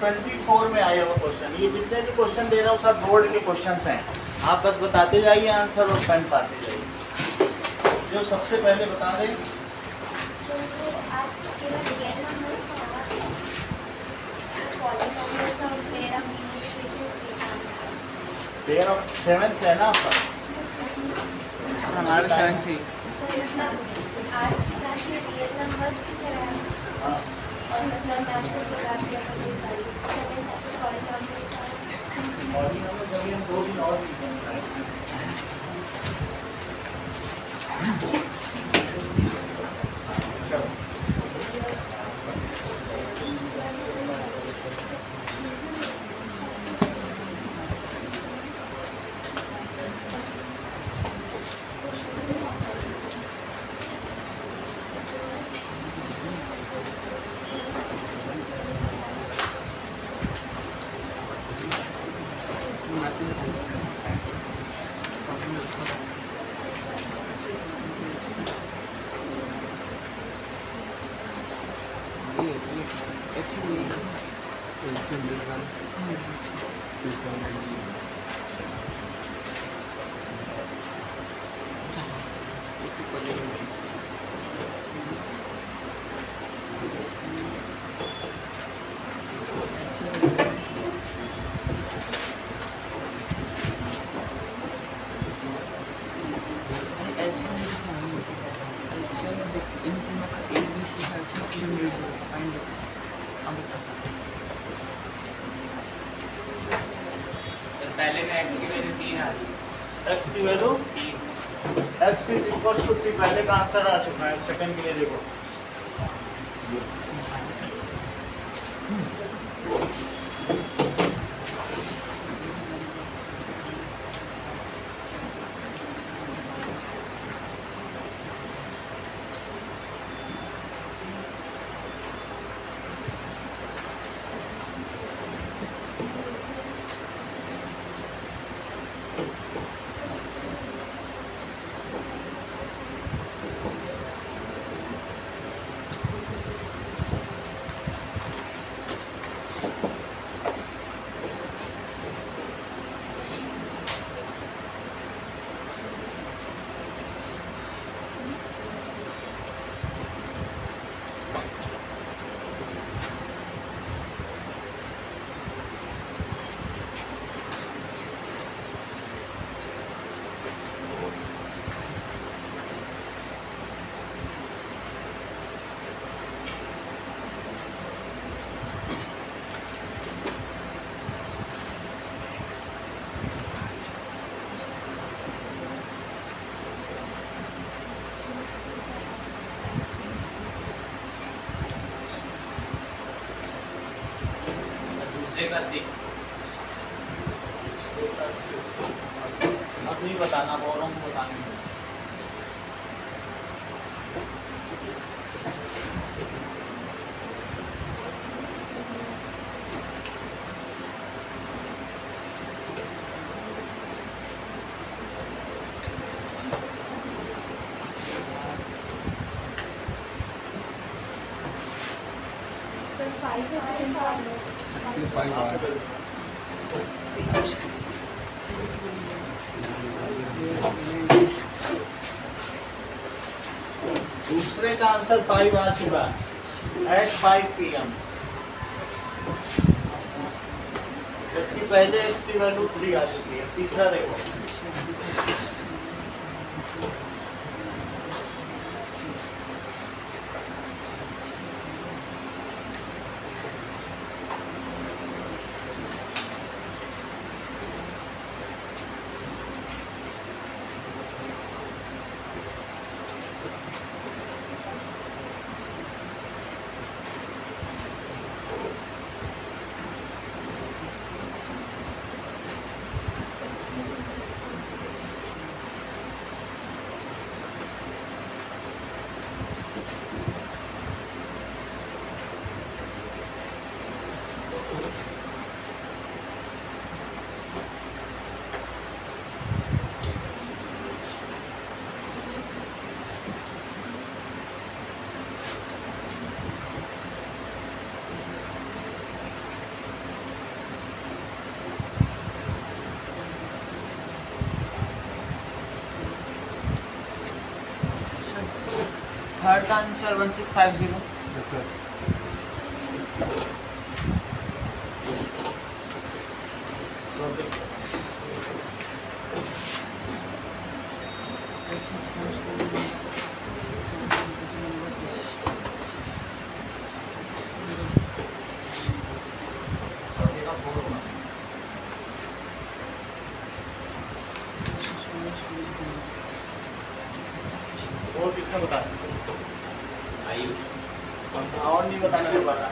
24 में आया हुआ क्वेश्चन। ये जितने भी क्वेश्चन दे रहा हूँ सब बोर्ड के क्वेश्चंस हैं, आप बस बताते जाइए आंसर और पेन पाते जाइए। जो सबसे पहले बता दें पेयर ऑफ 7 है ना आपका, हमारे 7 से हाँ। और ये हम जब हम 2 दिन और भी चलो पहले में x की वैल्यू 3 आ रही है। x की value x is equal to 3, पहले का आंसर आ चुका है। सेकंड के लिए देखो दूसरे का 6 अब नहीं बताना, बोल रहा हूँ बताने में। दूसरे का आंसर 5 आ चुका है एट 5 PM, जबकि पहले x की वैल्यू 3 आ चुकी है। तीसरा देखो Third answer 1650. Yes, sir. और किसने बताया? आयुष। और नहीं बताना दोबारा।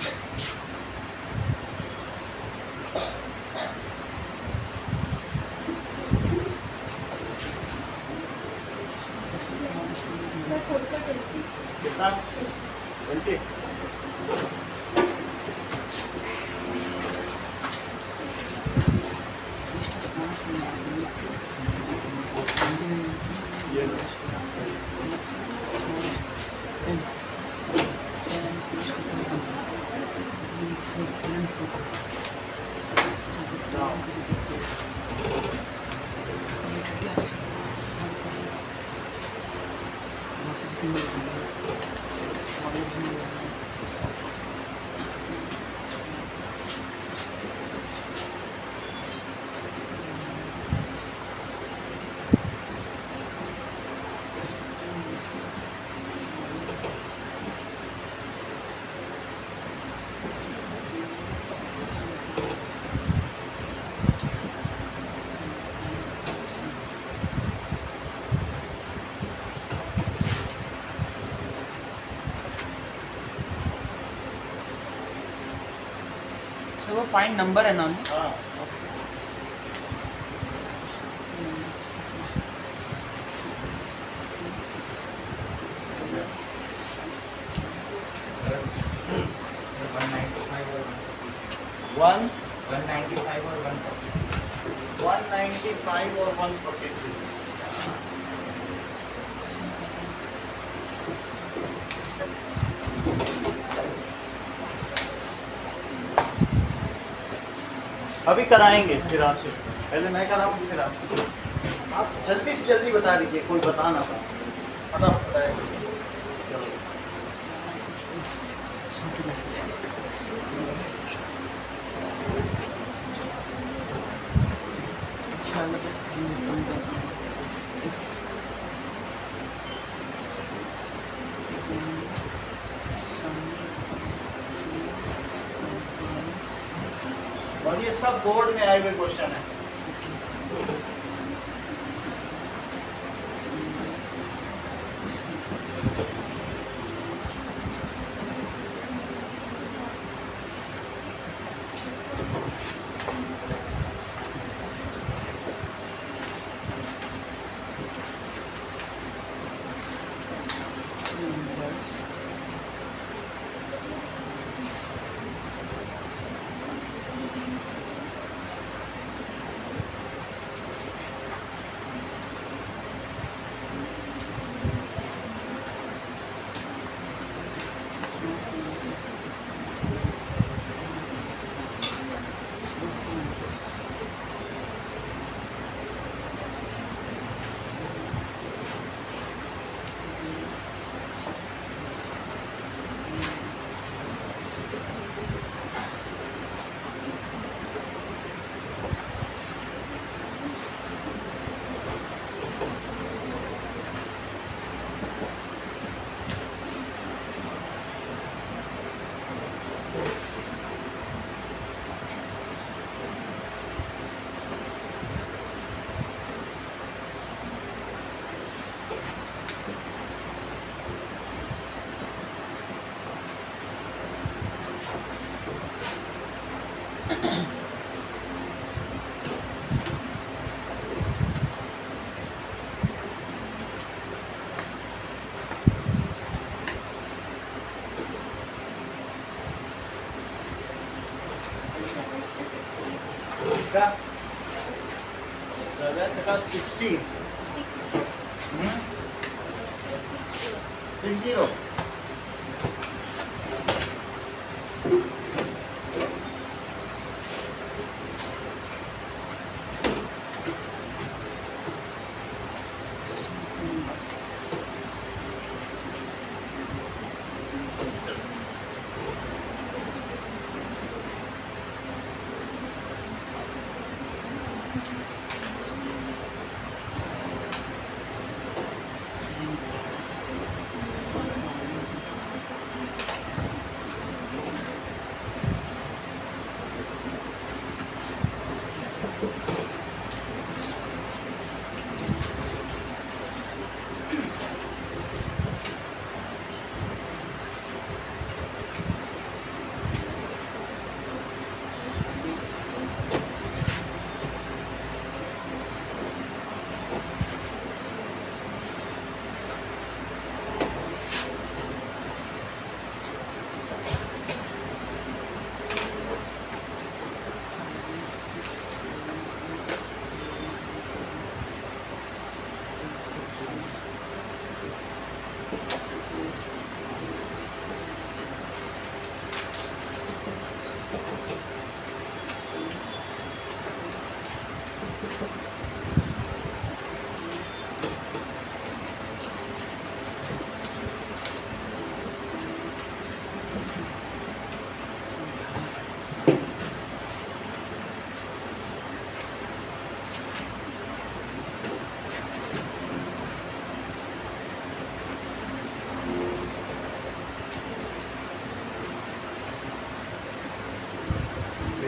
कितना? 20? ये लो। So वो फाइंड नंबर है ना? हाँ। वन 195 और 140। 195 और 143। अभी कराएंगे फिर आपसे, पहले मैं कराऊंगी फिर आपसे। आप जल्दी से जल्दी बता दीजिए, कोई बता ना पाए, फटाफट बताएगा। चलो अच्छा मतलब और ये सब बोर्ड में आए हुए क्वेश्चन है। इसका 7 का 60 60।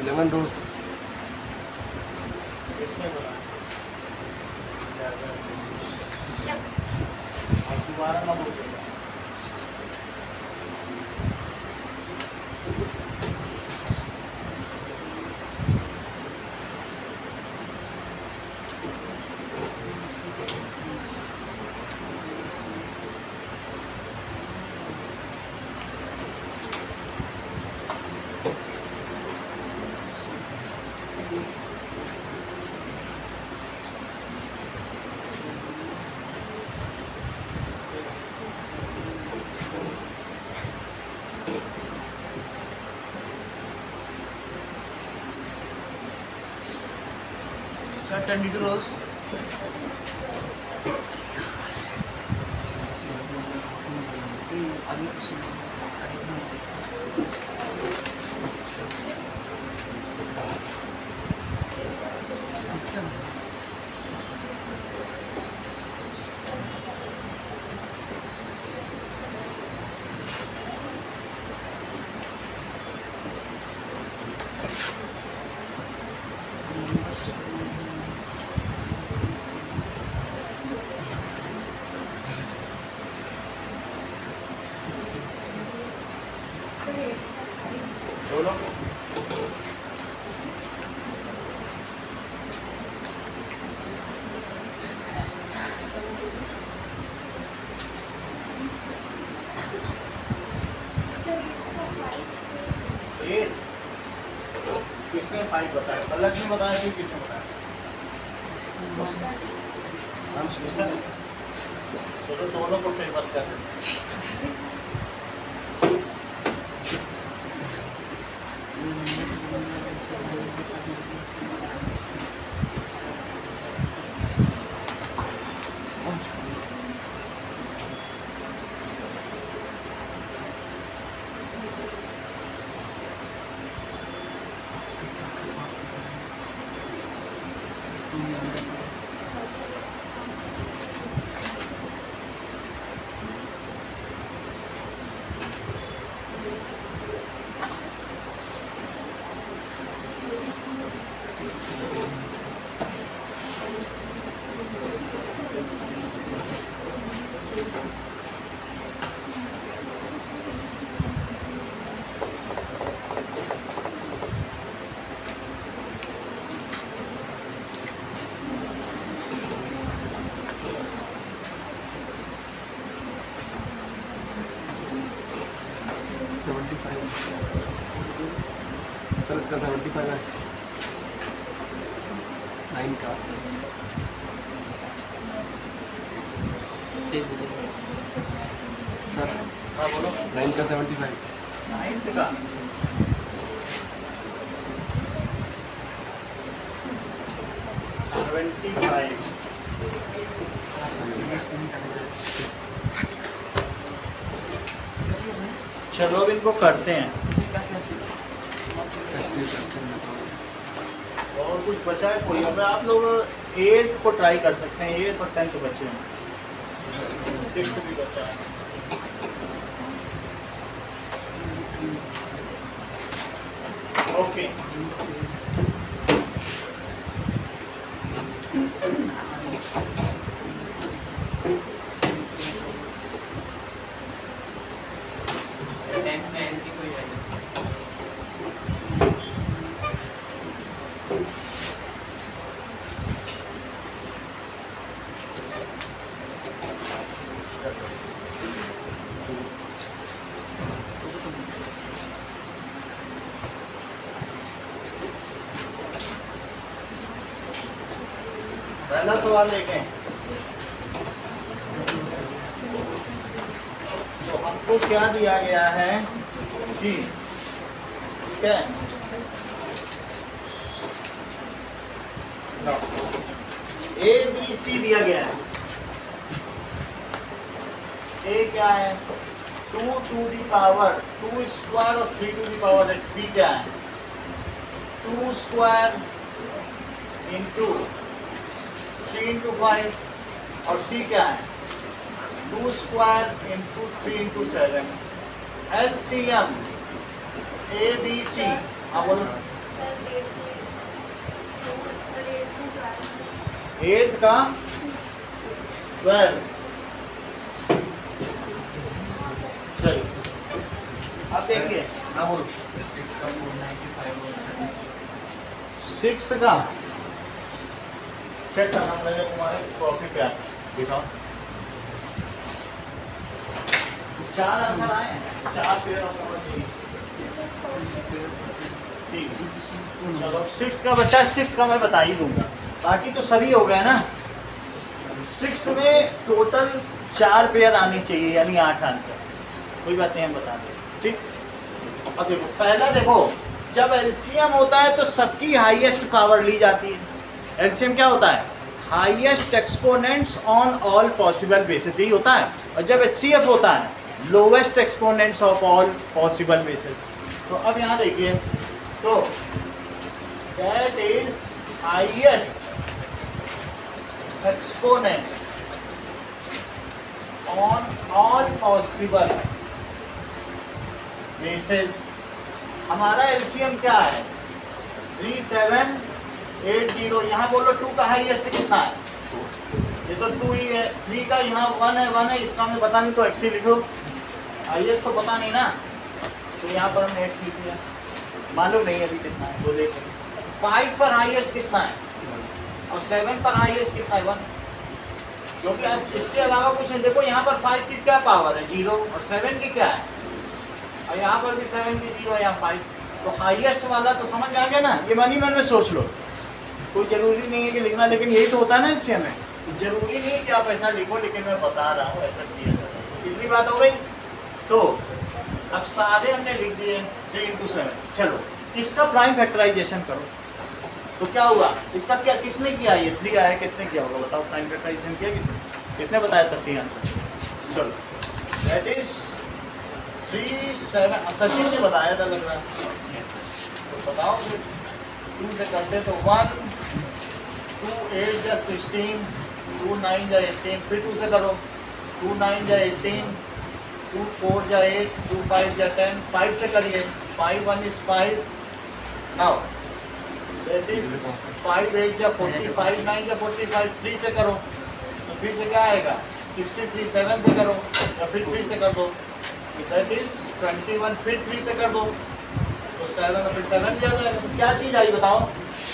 लेमन रोज इसमें बना आप दोबारा ना बोलिएगा। Sir, 22 rows. अभी कुछ बोलो। एट किसने 5 बताया? पलक ने बताया कि किसने बताया? किसने? चलो दोनों को फेमस कर देते। सर इसका 75 है 9 का सर हाँ बोलो। 9 का 75 9th का 75। चलो अब इनको करते हैं। ऐसे और कुछ बचा है कोई, अब आप लोग 8 को ट्राई कर सकते हैं, 8 और 10 तो बचे हैं, 6 भी बचा है। ओके टेंथ में एन की कोई वैल्यू पहला सवाल देखें। तो हमको क्या दिया गया है कि ठीक है, ए बी सी दिया गया है। ए क्या है 2 टू दी पावर 2 स्क्वायर और 3 to the power x. B क्या है 2 स्क्वायर इंटू 3 इंटू 5 और सी क्या है 2 square into 3 into 7। LCM A B C, हाँ बोलो। 8 का 12। चलिए अब देखिए, हाँ बोलो। 6 का चेक करना पड़ेगा तुम्हारे कॉपी पे, दिखाओ। 4 आंसर आए हैं, 4 पेयर ऑफ नंबर। ठीक, चलो अब 6 का बच्चा, 6 का मैं बता ही दूंगा, बाकी तो सभी हो गए ना। 6 में टोटल 4 पेयर आने चाहिए, यानी 8 आंसर। कोई बात नहीं, हम बता दें। ठीक, अब देखो पहला, देखो जब एलसीएम होता है तो सबकी हाईएस्ट पावर ली जाती है। एलसीएम क्या होता है highest exponents on all possible basis, यही होता है। और जब एचसीएफ होता है lowest exponents of all possible basis. तो अब यहाँ देखिए, तो that is highest exponents on all possible basis. हमारा एलसीएम क्या है 3780। यहाँ बोलो 2 का हाईएस्ट कितना है, ये तो 2 ही है। 3 का यहाँ 1 है, इसका हमें पता नहीं तो एक्स ही लिखो। हाईएस्ट तो पता नहीं ना, तो यहाँ पर हमने एक्स लिख दिया, मालूम नहीं अभी कितना है वो देखो। 5 पर हाईएस्ट कितना है और 7 पर हाईएस्ट कितना है 1, क्योंकि अब इसके अलावा कुछ नहीं। देखो यहाँ पर 5 की क्या पावर है 0 और 7 की क्या है, और यहाँ पर भी 7 की 0 है, यहाँ 5। तो हाईएस्ट वाला तो समझ में आ गया ना, ये मन ही मन में सोच लो, कोई जरूरी नहीं है कि लिखना, लेकिन यही तो होता है ना एलसीएम में। जरूरी नहीं है कि आप ऐसा लिखो, लेकिन मैं बता रहा हूँ ऐसा किया जा सकता है। इतनी बात हो गई। तो अब सारे हमने लिख दिए 3 इंटू 7। चलो इसका प्राइम फैक्टराइजेशन करो, तो क्या हुआ इसका, क्या किसने किया, ये 3 आया, किसने किया होगा बताओ। प्राइम फैक्टराइजेशन किया किसने बताया था 3 आंसर। चलो दैट इज 3 7, सचिन ने बताया था लग रहा है, तो बताओ फिर 2 से करते तो 1 2 8 या 16, 2 9 या 18, फिर 2 से करो 2 9 या 18, 2 4 या 8, 2 5 या 10, 5 से करिए 5 1 is 5, नाउ दैट इज 5 8 या 45, 9 या 45, 3 से करो तो 3 से क्या आएगा 63, 7 से करो या फिर 3 से कर दो तो दैट इज 21, फिर 3 से कर दो तो 7 और फिर 7 भी आ जाएगा। तो क्या चीज़ आई बताओ,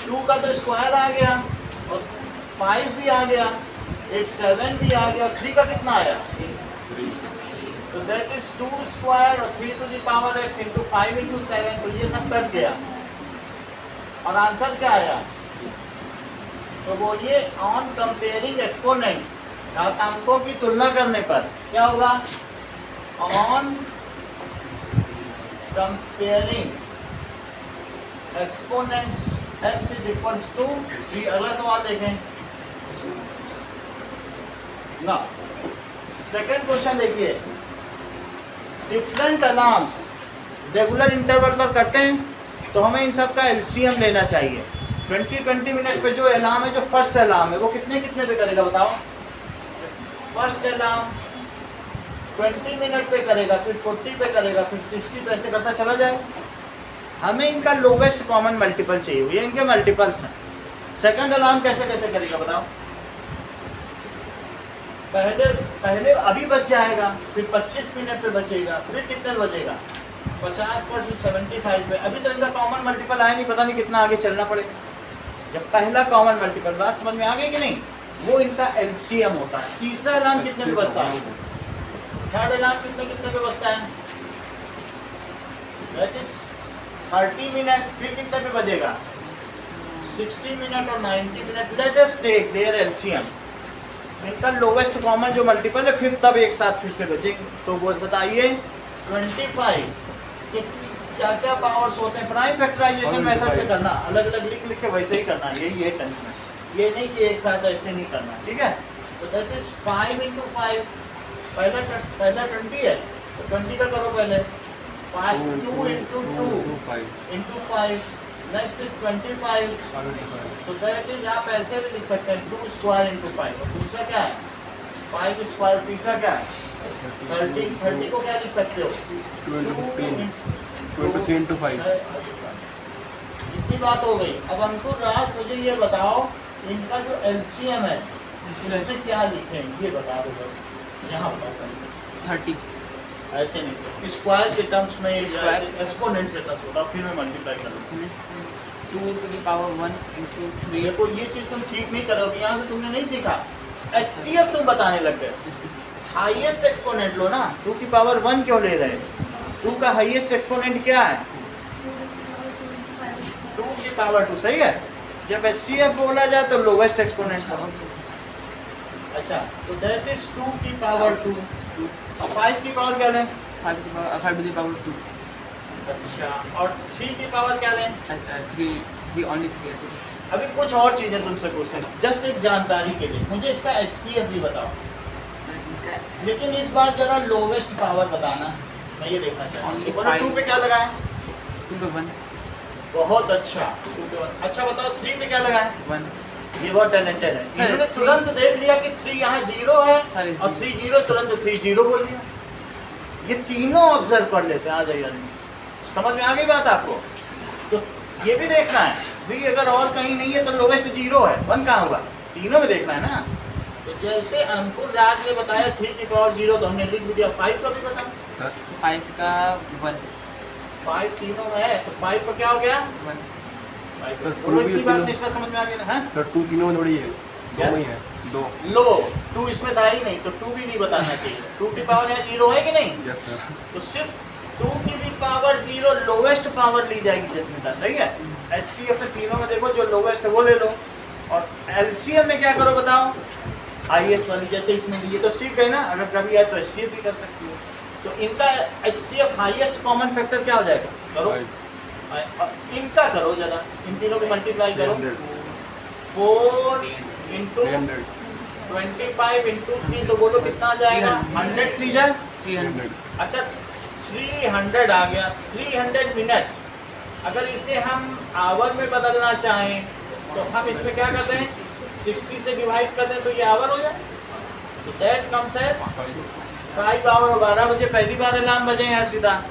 2 का तो स्क्वायर आ गया और 5 भी आ गया, एक 7 भी आ गया और 3 का कितना आया, तो दैट इज 2 स्क्वायर और 3 to the power x into 5 into 7। तो ये सब कट गया और आंसर क्या आया, तो वो ये ऑन कंपेयरिंग एक्सपोनेंट्स, घातांकों की तुलना करने पर क्या होगा, on comparing exponents x is equals to 3। अगला सवाल देखें ना, सेकेंड क्वेश्चन देखिए, डिफरेंट अलार्म्स रेगुलर इंटरवल पर करते हैं तो हमें इन सब का एलसीएम लेना चाहिए। 20 मिनट्स पे जो अलार्म है, जो फर्स्ट अलार्म है, वो कितने कितने पे करेगा बताओ? फर्स्ट अलार्म 20 मिनट पे करेगा, फिर 40 पे करेगा, फिर 60 पे, ऐसे करता चला जाए। हमें इनका लोवेस्ट कॉमन मल्टीपल चाहिए, ये इनके मल्टीपल्स हैं। सेकंड अलार्म कैसे कैसे करेगा बताओ? पहले अभी बच जाएगा, फिर 25 मिनट पे बचेगा, फिर कितने बचेगा? 50 पर, फिर 75 पे। अभी तो इनका कॉमन मल्टीपल आया नहीं, पता नहीं कितना आगे चलना पड़ेगा। जब पहला कॉमन मल्टीपल, बात समझ में आ गई कि नहीं, वो इनका एलसीएम होता है। तीसरा अलार्म कितने पे बचता है? थर्ड अलार्म कितने कितने पे बचता है? दैट इज 30 मिनट, फिर कितने पे बजेगा? 60 मिनट और 90 minute. Let us take their LCM, इनका लोवेस्ट कॉमन जो मल्टीपल है, फिर तब एक साथ फिर से बचेंगे। तो वो बताइए 25 के क्या क्या पावर्स होते हैं? प्राइम फैक्टराइजेशन मेथड से करना, अलग अलग लिख लिख के वैसे ही करना, यही है टेंशन, ये नहीं कि एक साथ ऐसे नहीं करना, ठीक है? तो दैट इज 5 × 5, पहला 20 है, तो 20 का करो पहले, 2 × 2 × 5, नेक्स्ट इज 25, तो दैट इज आप ऐसे भी लिख सकते हैं 2 स्क्वायर × 5, और दूसरा क्या है 5 स्क्वायर, तीसरा क्या है 30 को क्या लिख सकते हो 23 × 5। इतनी बात हो गई। अब अंकुर राज मुझे ये बताओ, इनका जो एलसीएम है उसमें क्या लिखें, ये बता दो बस। यहाँ पर 30 ऐसे नहीं, स्क्वायर के टर्म्स में, Square. एक्सपोनेंट के टर्म्स होता, फिर मैं मल्टीप्लाई कर लूँ। 2 to the power 1 into 3 देखो ये चीज़ तुम ठीक नहीं करोगे, यहाँ से तुमने नहीं सीखा, एचसीएफ तुम बताने लग गए। हाईएस्ट एक्सपोनेंट लो ना, 2 की पावर 1 क्यों ले रहे? 2 का हाईएस्ट एक्सपोनेंट क्या है? 2 की पावर 2, सही है। जब एचसीएफ बोला जाए तो लोवेस्ट एक्सपोनेंट बोलो। अच्छा, तो दैट इज 2 की पावर 2, और 5 की पावर क्या लें? 5 to the power 2 अच्छा, और 3 की पावर क्या लें? 3 only 3 है। अभी कुछ और चीज़ें तुमसे पूछते हैं, जस्ट एक जानकारी के लिए, मुझे इसका एचसीएफ भी बताओ, लेकिन इस बार जरा लोवेस्ट पावर बताना, मैं ये देखना चाहता हूँ। बोलो 2 पे क्या लगाए? 2 to 1 बहुत अच्छा, 2 पे 1। अच्छा बताओ 3 पे क्या लगाए? 1 ये बहुत टैलेंटेड है, सर, इन्होंने तुरंत देख लिया कि 3 यहाँ 0 है, सर, और 3 0, तुरंत 3 0 बोल दिया। ये तीनों ऑब्जर्व कर लेते हैं। आ जाइए, समझ में आ गई बात आपको? तो ये भी देखना है भाई, अगर और कहीं नहीं है तो लोवेस्ट 0 है, 1 कहाँ होगा? तीनों में देखना है ना। तो जैसे अंकुर राज ने बताया 3 की पावर 0, तो हमने लिख भी दिया। 5 का भी बताओ सर 5 का 1 5 तीनों में है, तो 5 का क्या हो गया? 1 सर, बोलो, 2 भी इतनी बात तीनों- निष्कर्ष समझ में आ गया ना? हाँ? सर 2 तीनों में थोड़ी है, क्या? 2 में ही है, 2। लो, 2 इसमें था ही नहीं, तो 2 भी नहीं बताना चाहिए। 2 की पावर है 0 है कि नहीं? Yes sir. तो सिर्फ 2 की भी पावर 0 लोवेस्ट पावर ली जाएगी जस्मिता, सही है। एचसीएफ में तीनों में देखो, जो लोवेस्ट है वो ले लो, और एलसीएम में क्या करो बताओ? हाईएस्ट वाली, जैसे इसमें लिए तो सीख गए ना, अगर कभी आए तो एचसीएफ भी कर सकती हो। तो इनका एचसीएफ हाईएस्ट कॉमन फैक्टर क्या हो जाएगा? करो, इनका करो जरा, इन तीनों को मल्टीप्लाई करो। 4 इंटू 300 25 इंटू 3, तो बोलो कितना आ जाएगा? 100 3 जाए। 300 अच्छा, 300 आ गया, 300 मिनट। अगर इसे हम आवर में बदलना चाहें तो हम इसमें क्या करते हैं? 60 से डिवाइड करते हैं, तो ये आवर हो जाए। तो दैट कम्स एज 5 आवर। 12 बजे पहली बार अलार्म बजे यार सीधा,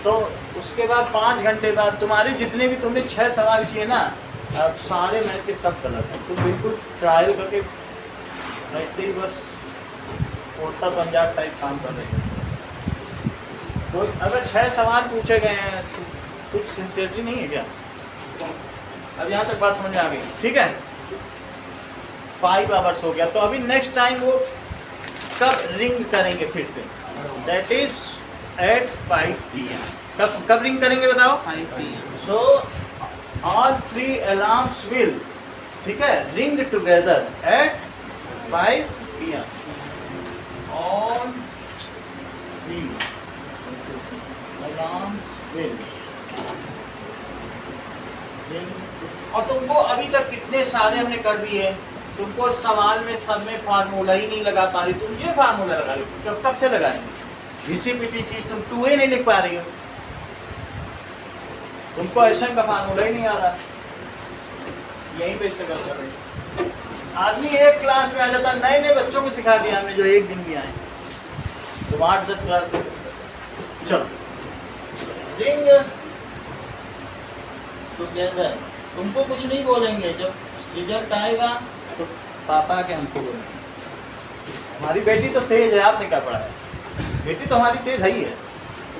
तो उसके बाद 5 घंटे बाद तुम्हारे जितने भी तुमने 6 सवाल किए ना, अब सारे मैथ के सब गलत हैं। तुम बिल्कुल ट्रायल करके ऐसे ही बस उड़ता पंजाब टाइप काम कर रहे हो। तो अगर 6 सवाल पूछे गए हैं तो कुछ सिंसियरिटी नहीं है क्या? अब यहाँ तक बात समझ में आ गई, ठीक है? 5 आवर्स हो गया, तो अभी नेक्स्ट टाइम वो कब रिंग करेंगे फिर से? That is at 5 PM। कब रिंग करेंगे बताओ? 5 PM so all 3 alarms will, ठीक है, ring together at 5 PM on 3 alarms will ring। और तुमको अभी तक कितने सारे हमने कर दिए, तुमको सवाल में सब में फार्मूला ही नहीं लगा पा रही, तुम ये फार्मूला लगा रही हो, कब से लगाएंगे? घिसी पिटी चीज तुम 2A नहीं लिख पा रही हो, तुमको एसएम का फार्मूला ही नहीं आ रहा। यहीं पे स्ट्रगल कर रहे हैं। आदमी एक क्लास में आ जाता है, नए नए बच्चों को सिखा दिया हमने जो एक दिन भी आए, तो 8-10 क्लास। चलो रिंग टुगेदर, तुमको कुछ नहीं बोलेंगे, जब रिजल्ट आएगा तो पापा के हमको बोलेंगे। हमारी बेटी तो तेज है, आपने क्या पढ़ा है? बेटी तो हमारी तेज है ही है,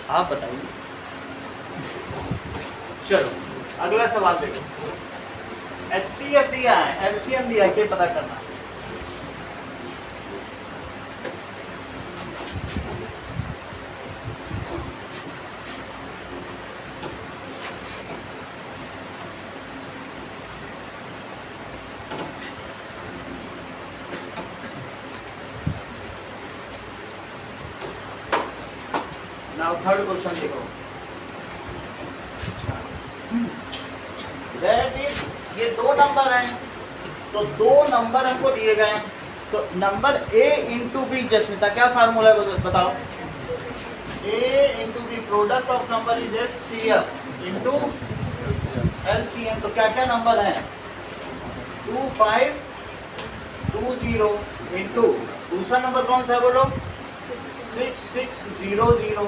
आप बताइए। चलो अगला सवाल देखो। HCF दिया है, LCM दिया है, क्या पता करना है? Now third question देखो। That is, ये दो नंबर हैं, तो दो नंबर हमको दिए गए हैं, तो number A into b, Jasmita क्या फार्मूला है बताओ? A into b, product of number is HCF into LCM। तो क्या क्या नंबर हैं? 2, 5, 2, 0 इंटू, दूसरा नंबर कौन सा है बोलो? 6, 6, 0, 0,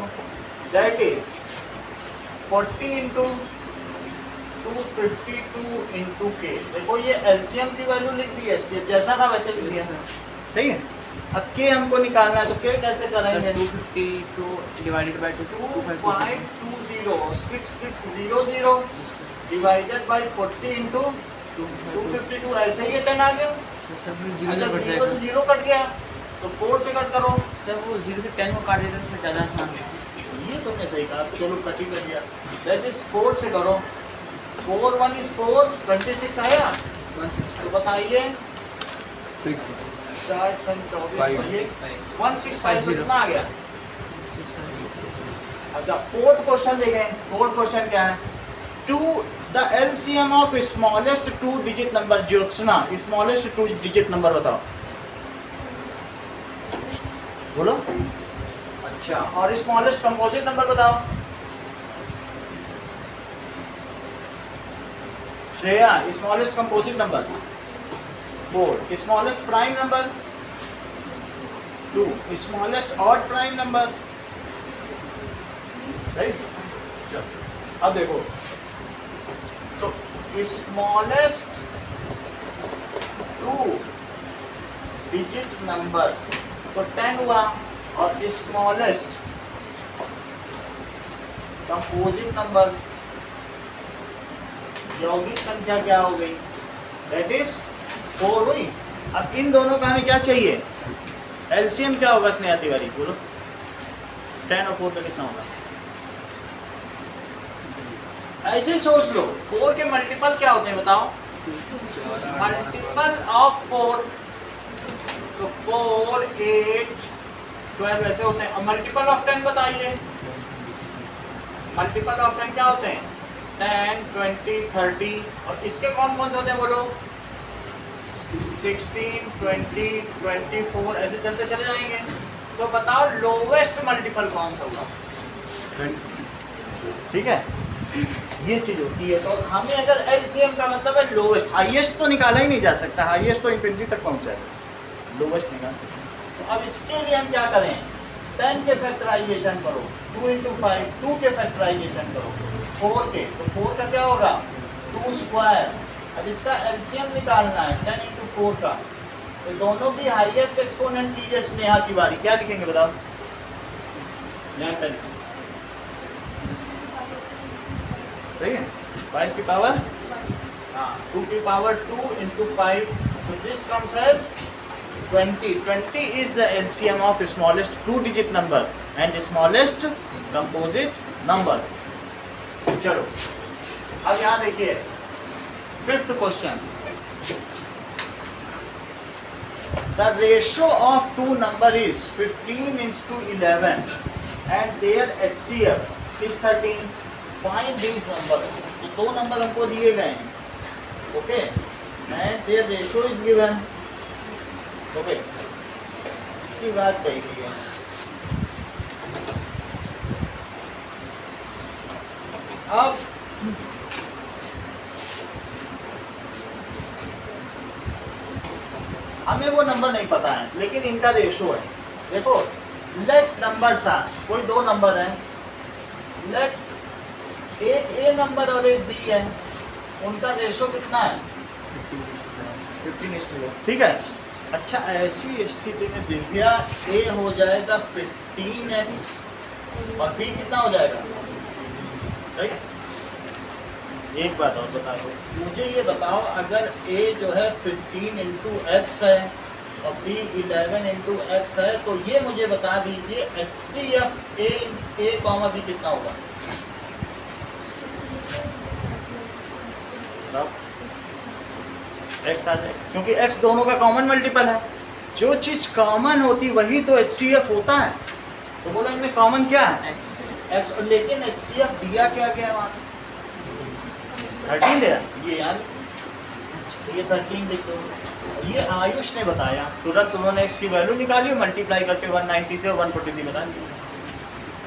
दैट इज 40 इंटू 252 इंटू के। देखो ये एलसीएम की वैल्यू लिख दी है, जैसा था वैसे लिख दिया, सही है। अब के हमको निकालना है, तो के कैसे करेंगे? 252 divided by 2520 6600 divided by 40 into 252, ऐसे ही 10 आ गया। सर अच्छा, 0 से 0 कट गया, तो 4 से कट करो। सर वो 0 से 10 को काट देते हैं, ज़्यादा आसान है। ये तो मैं सही कहा, चलो कट ही कर दिया। दैट इज 4 से करो, 4 1 is 4, 26 आया। तो बताइए 6 4 6 24, 165 कितना आ गया? अच्छा फोर्थ क्वेश्चन देखें। फोर्थ क्वेश्चन क्या है? To the LCM of smallest 2 digit number. Jyotsna, smallest 2 digit number बताओ, बोलो। अच्छा, और स्मॉलेस्ट कंपोजिट नंबर बताओ। Shreya, smallest composite number 4, smallest prime number 2, smallest odd prime number, सही। अब देखो, तो स्मॉलेस्ट 2 डिजिट नंबर तो 10 हुआ, और स्मॉलेस्ट कंपोजिट नंबर यौगिक संख्या क्या हो गई? दैट इज 4 हुई। अब इन दोनों का हमें क्या चाहिए? एलसीएम क्या होगा स्नेहा तिवारी, बोलो। 10 और 4 का कितना होगा? ऐसे ही सोच लो, 4 के मल्टीपल क्या होते हैं बताओ? मल्टीपल ऑफ 4, तो 4, 8, 12 ऐसे होते हैं। अब मल्टीपल ऑफ 10 बताइए। मल्टीपल ऑफ 10 क्या होते हैं? 10, 20, 30, और इसके कौन कौन से होते हैं बोलो? 16, 20, 24, ऐसे चलते चले जाएंगे। तो बताओ लोवेस्ट मल्टीपल कौन सा होगा? ठीक है, ये चीज होती है। तो हमें अगर एलसीएम का मतलब है लोवेस्ट, हाईएस्ट तो निकाला ही नहीं जा सकता, हाईएस्ट तो इंफिनिटी तक पहुंचा है, लोवेस्ट निकाल सकते हैं। तो अब इसके लिए हम क्या करें? 10 के फैक्टराइजेशन करो, 2 इंटू 5, 2 के फैक्टराइजेशन करो, 4 के, तो 4 का क्या होगा? 2 स्क्वायर। अब इसका एलसीएम निकालना है 10 इंटू 4 का, तो दोनों की हाईएस्ट एक्सपोनेंट लीजिए स्नेहा तिवारी, क्या लिखेंगे बताओ? यहाँ 10, सही है। 5 की पावर, हाँ, 2 की power 2 into 5, so this comes as 20. 20 is the LCM of smallest 2 digit number and smallest composite number. चलो अब यहाँ देखिए 5th question. The ratio of 2 number is 15:11 and their HCF is 13. Find these numbers. तो 2 number हमको दिए गए हैं, okay, and their ratio is given, okay. की बात कही गई है। अब हमें वो नंबर नहीं पता है, लेकिन इनका रेशो है। देखो, लेट नंबर्स आर, कोई दो नंबर है, लेट एक ए नंबर और एक बी है, उनका रेशो कितना है? 15:1, ठीक है। अच्छा, ऐसी स्थिति में दिव्या ए हो जाएगा 15x और बी कितना हो जाएगा? सही है। एक बात और बता दो, मुझे ये बताओ, अगर a जो है 15 इंटू एक्स है और b 11 इंटू एक्स है, तो ये मुझे बता दीजिए HCF a कॉमा b कितना होगा? x आ जाए, क्योंकि x दोनों का कॉमन मल्टीपल है। जो चीज कॉमन होती वही तो HCF होता है। तो बोलो इनमें कॉमन क्या है? x। और लेकिन HCF दिया क्या क्या वहाँ? 13 दिया। ये यार, ये 13 लिख दो। ये आयुष ने बताया, तुरंत उन्होंने x की वैल्यू निकाली, मल्टीप्लाई करके 193 और 143 बता दिया,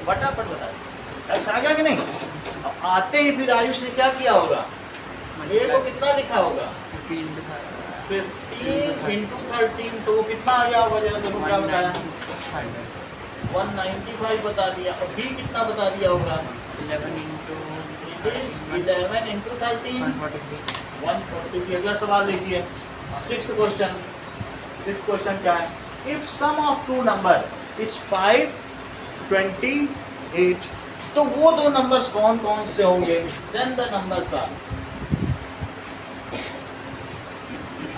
फटाफट बता दिया। x आ गया कि नहीं? अब आते ही फिर आयुष ने क्या किया होगा? a को कितना लिखा होगा? 15 इंटू 13, तो वो कितना आ गया होगा? जरा देखो क्या बताया, 195 बता दिया। और b कितना बता दिया होगा? 11 इंटू 13, 143। अगला सवाल देखिए, 6th क्वेश्चन क्या है? If sum of two number is 5, 28, तो वो दो नंबर्स कौन कौन से होंगे? Then the numbers are.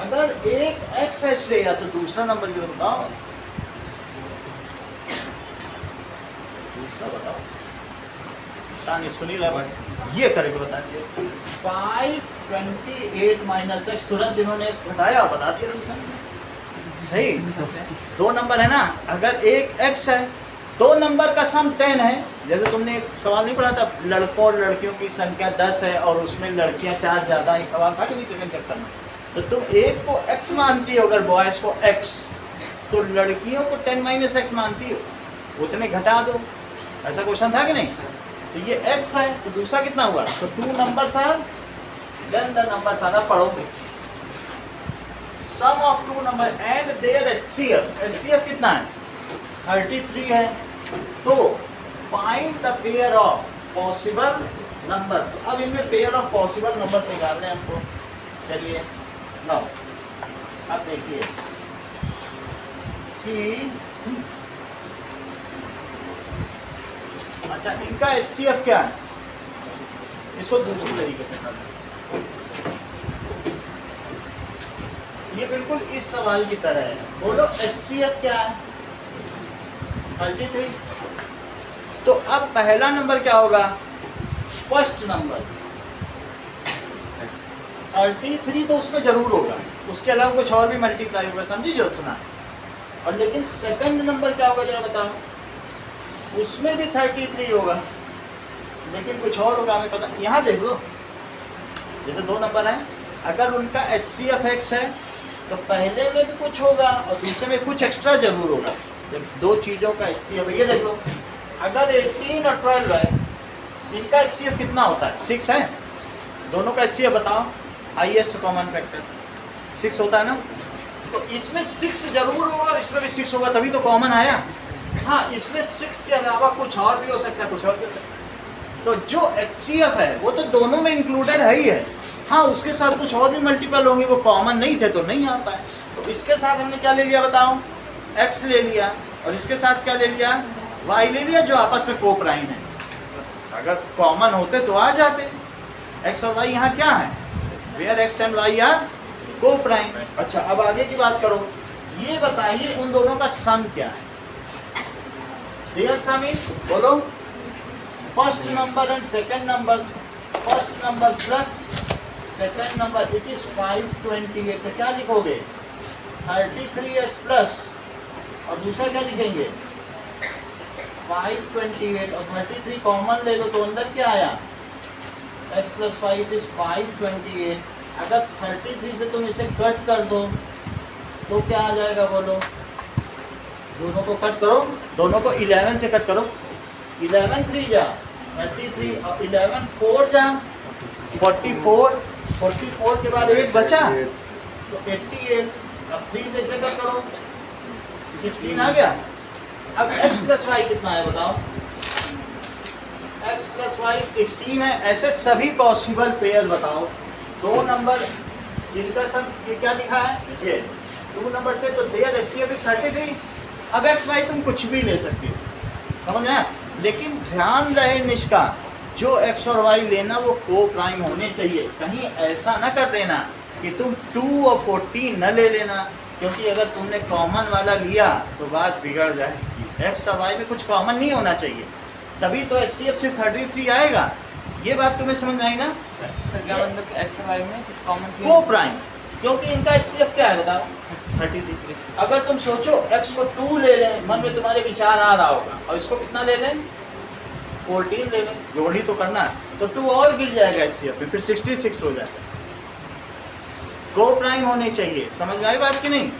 अगर एक एक्स एच ले या तो दूसरा नंबर की तो बताओ, दूसरा बताओ। सुनील ये करके बता दिए, 528 माइनस एक्स, तुरंत इन्होंने एक्स घटाया और बता दिया दूसरा। सही, दो नंबर है ना, अगर एक एक्स है, दो नंबर का सम 10 है। जैसे तुमने एक सवाल नहीं पढ़ा था, लड़कों और लड़कियों की संख्या 10 है और उसमें लड़कियां 4 ज़्यादा है, सवाल था कि नहीं सेकंड चैप्टर में? तो तुम एक को x मानती हो, अगर बॉयज़ को x, तो लड़कियों को 10 माइनस एक्स मानती हो, उतने घटा दो। ऐसा क्वेश्चन था कि नहीं? तो ये x है, तो दूसरा कितना हुआ? तो 2 numbers are, then the numbers are. पढ़ोगे, sum of 2 number and their HCF कितना है? 33 है। तो find the pair of possible numbers. तो अब इनमें पेयर ऑफ पॉसिबल नंबर्स निकालने हैं हमको। चलिए लो, अब देखिए कि अच्छा, इनका HCF क्या है? इसको दूसरी तरीके से करना, ये बिल्कुल इस सवाल की तरह है। बोलो HCF क्या है? 33। तो अब पहला नंबर क्या होगा? फर्स्ट नंबर 33, तो उसमें जरूर होगा, उसके अलावा कुछ और भी मल्टीप्लाई होगा, समझी जो सुना। और लेकिन सेकंड नंबर क्या होगा जरा बताओ? उसमें भी 33 होगा, लेकिन कुछ और होगा, हमें पता। यहाँ देख लो, जैसे दो नंबर हैं, अगर उनका HCF x है तो पहले में भी कुछ होगा और दूसरे में कुछ एक्स्ट्रा जरूर होगा। जब दो चीज़ों का HCF, ये देख लो, अगर 18 और 12 है, इनका HCF कितना होता है? 6 है। दोनों का HCF बताओ, हाईएस्ट कॉमन फैक्टर 6 होता है ना। तो इसमें 6 जरूर होगा और इसमें भी 6 होगा, तभी तो कॉमन आया। हाँ, इसमें 6 के अलावा कुछ और भी हो सकता है, कुछ और भी हो सकता है। तो जो HCF है वो तो दोनों में इंक्लूडेड है ही है। हाँ, उसके साथ कुछ और भी मल्टीपल होंगे, वो कॉमन नहीं थे तो नहीं आता है। तो इसके साथ हमने क्या ले लिया बताओ? x ले लिया, और इसके साथ क्या ले लिया? y ले लिया, जो आपस में कोप्राइम है। अगर कॉमन होते तो आ जाते। x और y यहाँ क्या है? Where x and y are coprime. अच्छा, अब आगे की बात करो, ये बताइए उन दोनों का सम क्या है? देयर सम इज, बोलो, first number and second number. First number plus second number, it is 528। तो क्या लिखोगे? 33x प्लस, और दूसरा क्या लिखेंगे? 528, और 33 कॉमन ले लो तो अंदर क्या आया? x plus 5 is 528। अगर 33 से तुम इसे कट कर दो तो क्या आ जाएगा बोलो? दोनों को कट करो, दोनों को 11 से कट करो। 11 3 जा 33, और 11 4 जा 44। 44 के बाद 8 बचा तो 88। अब 3 से इसे कट करो, 16 आ गया। अब x प्लस वाई कितना है बताओ? x प्लस वाई 16 है। ऐसे सभी पॉसिबल पेयर बताओ। दो नंबर जिनका सब ये क्या लिखा है, ये 2 नंबर से, तो देयर HCF इज 33। अब x y तुम कुछ भी ले सकते हो, समझ आया? लेकिन ध्यान रहे निष्का, जो x और y लेना वो को प्राइम होने चाहिए। कहीं ऐसा ना कर देना कि तुम 2 और 14 न ले लेना, क्योंकि अगर तुमने कॉमन वाला लिया तो बात बिगड़ जाएगी। x और y में कुछ कॉमन नहीं होना चाहिए, तभी तो HCF सिर्फ 33 आएगा। ये बात तुम्हें समझ में आई ना? सर क्या मतलब एक्स और वाई में कुछ कॉमन को प्राइम, क्योंकि इनका HCF क्या है बताओ? 33। अगर तुम सोचो x को 2 ले लें, मन में तुम्हारे विचार आ रहा होगा, और इसको कितना ले लें? 14 ले लें, जोड़ी तो करना है, तो 2 और गिर जाएगा HCF में, फिर 66 हो जाएगा। को प्राइम होने चाहिए, समझ में आई बात कि नहीं?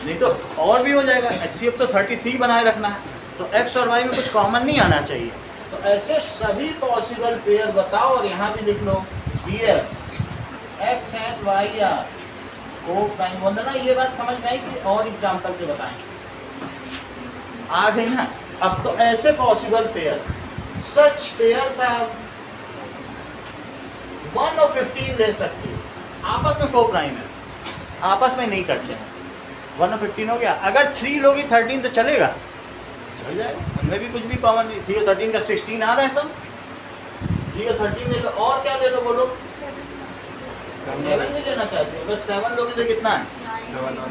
नहीं तो और भी हो जाएगा। HCF तो 33 बनाए रखना है, तो x और y में कुछ कॉमन नहीं आना चाहिए। तो ऐसे सभी पॉसिबल पेयर बताओ, और यहाँ भी लिख लो pair x and y are coprime. Vandana ये बात समझ में आई कि और एग्जांपल से बताएं? आ गई ना? अब तो ऐसे possible pair, such pairs are 1 और 15 ले सकते हो, आपस में को प्राइम है, आपस में नहीं करते हैं। 1 और 15 हो गया। अगर 3 लोगी 13 तो चलेगा, चल जाएगा, उनमें भी कुछ भी कॉमन नहीं। 3 और 13 का 16 आ रहा है सब। 3 और 13 में तो और क्या ले लो बोलो? 7 भी लेना चाहते हो? अगर 7 लोगे तो कितना है? 7 और 9।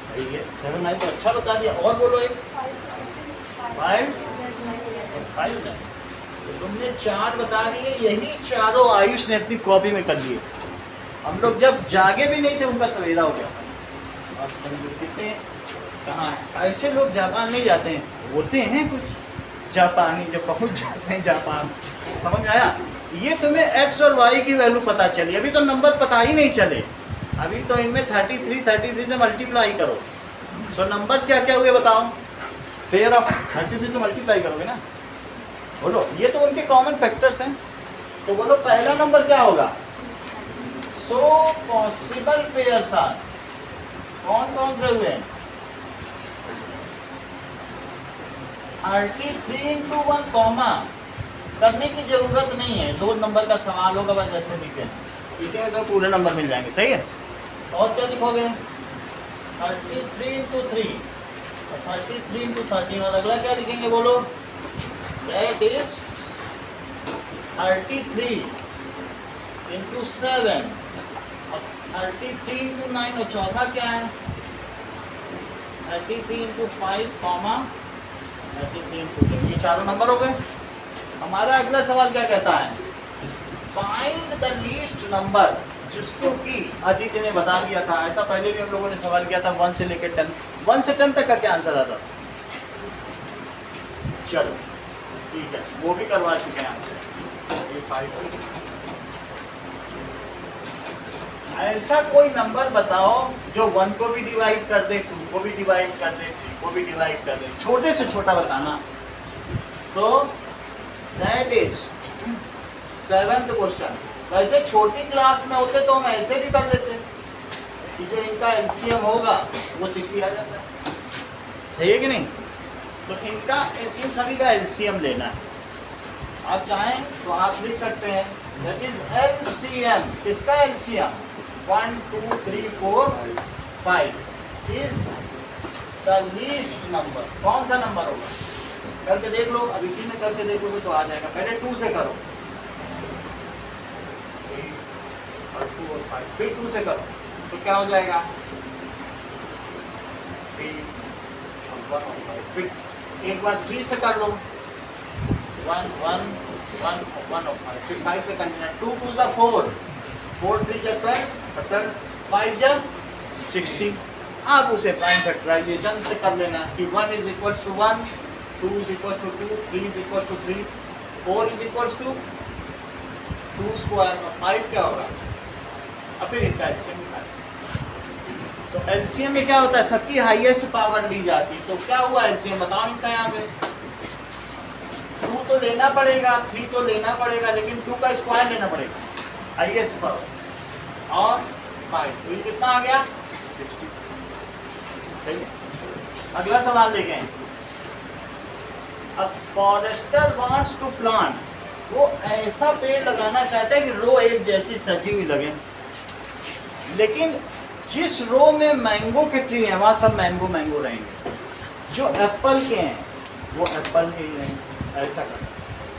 सही है, 7 9 तो अच्छा बता दिया। और बोलो एक 5 5 है। तो तुमने 4 बता दिए, यही चारों आयुष ने अपनी कॉपी में कर लिए। हम लोग जब जागे भी नहीं थे उनका सवेरा हो गया। अब समझो कितने कहाँ है। ऐसे लोग जापान नहीं जाते हैं, होते हैं कुछ जापानी जो पहुंच जाते हैं जापान, समझ में आया? ये तुम्हें x और y की वैल्यू पता चली, अभी तो नंबर पता ही नहीं चले। अभी तो इनमें 33 से मल्टीप्लाई करो। सो नंबर्स क्या क्या हुए बताओ? पेयर ऑफ 33 से मल्टीप्लाई करोगे ना, बोलो। ये तो उनके कॉमन फैक्टर्स हैं, तो बोलो पहला नंबर क्या होगा? सो पॉसिबल पेयर्स आर, कौन कौन से हुए? 33 into 1 कॉमा करने की जरूरत नहीं है, 2 नंबर का सवाल होगा बस, ऐसे लिखे इसी में तो पूरे नंबर मिल जाएंगे। सही है? और क्या लिखोगे? 33 into 3, 33 into 13, और अगला क्या लिखेंगे बोलो? That is 33 into 7, 33 into 9, और चौथा क्या है? 33 into 5 कॉमा 33 into 10। ये चारों नंबर हो गए। हमारा अगला सवाल क्या कहता है? फाइंड द लीस्ट नंबर, जिसको कि अदिति ने बता दिया था। ऐसा पहले भी हम लोगों ने सवाल किया था 1 से लेकर 10, 1 से 10 तक का क्या आंसर आता? चलो ठीक है, वो भी करवा चुके हैं आप। ये 5 ऐसा कोई नंबर बताओ जो 1 को भी डिवाइड कर दे, 2 को भी डिवाइड कर दे, 3 को भी डिवाइड कर दे। छोटे से छोटा बताना। So that is 7th question. वैसे छोटी क्लास में होते तो हम ऐसे भी कर लेते कि जो इनका एलसीएम होगा वो 60 आ जाता है। सही है कि नहीं? तो इनका इन सभी का एलसीएम लेना है। आप चाहें तो आप लिख सकते हैं दैट इज एलसीएम। किसका LCM? 1 2 3 4 5 is the least number. कौन सा नंबर होगा? करके देख लो। अब इसी में करके देखोगे तो आ जाएगा। पहले 2 से करो, 3 और 2 और 5, फिर 2 से करो तो क्या हो जाएगा? 3 और 1 और 5। फिर एक बार 3 से कर लो, 1 1 1 1 और 5। फिर 5 से कंटिन्यू। 2 2 जा 4, 4 3 जा 12, 5 जा 60। आप उसे प्राइम फैक्टराइजेशन से कर लेना कि 1 is equals to 1, 2 is equals to 2, 3 is equals to 3, 4 is equals to 2 square, और 5 क्या होगा? अब फिर इनका एलसीएम निकालें। तो एलसीएम में क्या होता है? सबकी हाईएस्ट पावर ली जाती है। तो क्या हुआ एलसीएम बताओ इनका? यहाँ पे 2 तो लेना पड़ेगा, 3 तो लेना पड़ेगा, लेकिन 2 का स्क्वायर लेना पड़ेगा हाईएस्ट पावर, और 5। तो ये कितना आ गया? 60। सही है। अगला सवाल देखें। अब फॉरेस्टर वांट्स टू प्लांट, वो ऐसा पेड़ लगाना चाहता है कि रो एक जैसी सजी हुई लगे, लेकिन जिस रो में मैंगो के ट्री हैं वहाँ सब मैंगो मैंगो रहेंगे, जो एप्पल के हैं वो एप्पल के ही रहेंगे। ऐसा कर,